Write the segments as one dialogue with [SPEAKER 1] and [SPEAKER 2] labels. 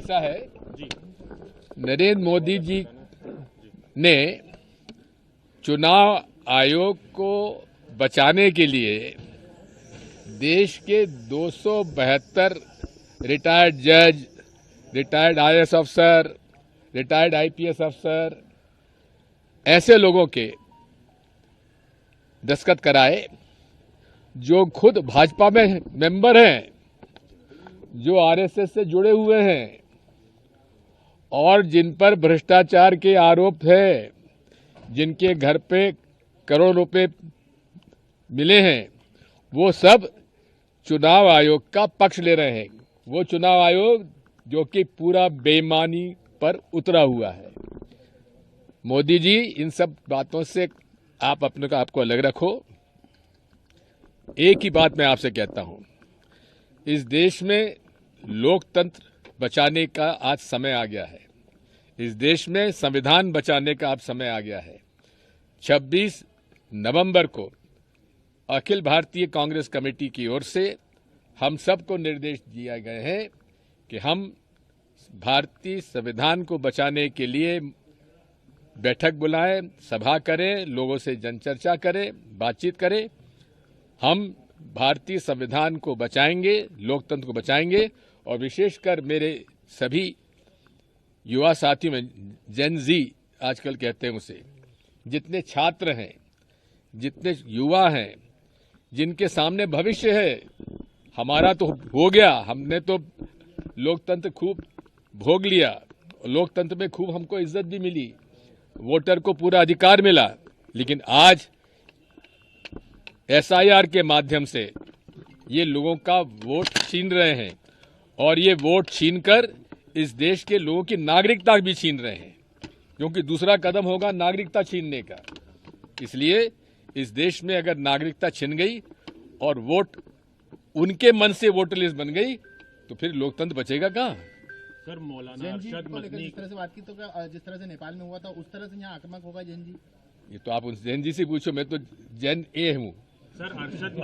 [SPEAKER 1] ऐसा है जी, नरेंद्र मोदी जी ने चुनाव आयोग को बचाने के लिए देश के 272 रिटायर्ड जज, रिटायर्ड आईएएस अफसर, रिटायर्ड आईपीएस अफसर, ऐसे लोगों के दस्तखत कराए जो खुद भाजपा में मेंबर हैं, जो आरएसएस से जुड़े हुए हैं और जिन पर भ्रष्टाचार के आरोप है, जिनके घर पे करोड़ रुपए मिले हैं, वो सब चुनाव आयोग का पक्ष ले रहे हैं। वो चुनाव आयोग जो कि पूरा बेईमानी पर उतरा हुआ है। मोदी जी, इन सब बातों से आप अपने को आपको अलग रखो। एक ही बात मैं आपसे कहता हूं, इस देश में लोकतंत्र बचाने का आज समय आ गया है। इस देश में संविधान बचाने का अब समय आ गया है। 26 नवंबर को अखिल भारतीय कांग्रेस कमेटी की ओर से हम सबको निर्देश दिए गए हैं कि हम भारतीय संविधान को बचाने के लिए बैठक बुलाएं, सभा करें, लोगों से जनचर्चा करें, बातचीत करें। हम भारतीय संविधान को बचाएंगे, लोकतंत्र को बचाएंगे। और विशेषकर मेरे सभी युवा साथियों में, जेन जी आजकल कहते हैं उसे, जितने छात्र हैं, जितने युवा हैं, जिनके सामने भविष्य है, हमारा तो हो गया, हमने तो लोकतंत्र खूब भोग लिया, लोकतंत्र में खूब हमको इज्जत भी मिली, वोटर को पूरा अधिकार मिला, लेकिन आज एसआईआर के माध्यम से ये लोगों का वोट छीन रहे हैं और ये वोट छीनकर इस देश के लोगों की नागरिकता भी छीन रहे हैं, क्योंकि दूसरा कदम होगा नागरिकता छीनने का। इसलिए इस देश में अगर नागरिकता छिन गई और वोट उनके मन से वोटर लिस्ट बन गई तो फिर लोकतंत्र बचेगा कहाँ?
[SPEAKER 2] सर, मौलाना अरशद मदनी
[SPEAKER 3] जिस तरह से बात की, तो क्या जिस तरह से नेपाल में हुआ था उस तरह से यहाँ आक्रामक होगा जैन जी?
[SPEAKER 1] ये तो आप उस जैन जी से पूछो, मैं तो जैन ए हूँ।
[SPEAKER 2] सर, अरशद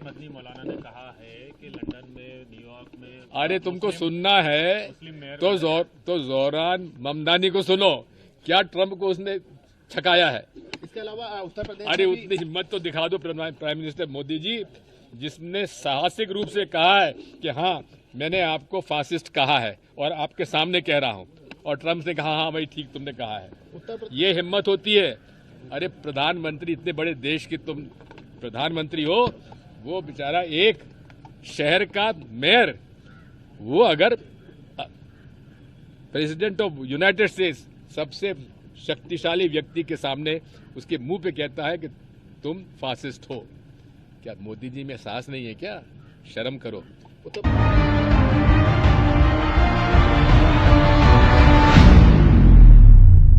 [SPEAKER 2] मदनी मौलाना ने कहा है कि लंदन में, न्यूयॉर्क में,
[SPEAKER 1] अरे तुमको सुनना है तो जोरान ममदानी को सुनो, क्या ट्रंप को उसने छकाया है।
[SPEAKER 3] इसके अलावा उत्तर प्रदेश,
[SPEAKER 1] अरे उतनी हिम्मत तो दिखा दो प्राइम मिनिस्टर मोदी जी, जिसने साहसिक रूप से कहा है कि हाँ मैंने आपको फासिस्ट कहा है और आपके सामने कह रहा हूँ, और ट्रंप ने कहा हाँ भाई ठीक तुमने कहा है। ये हिम्मत होती है। अरे प्रधानमंत्री, इतने बड़े देश की तुम प्रधानमंत्री हो, वो बेचारा एक शहर का मेयर, वो अगर प्रेसिडेंट ऑफ यूनाइटेड स्टेट्स, सबसे शक्तिशाली व्यक्ति के सामने उसके मुंह पे कहता है कि तुम फासिस्ट हो, क्या मोदी जी में साहस नहीं है क्या? शर्म करो।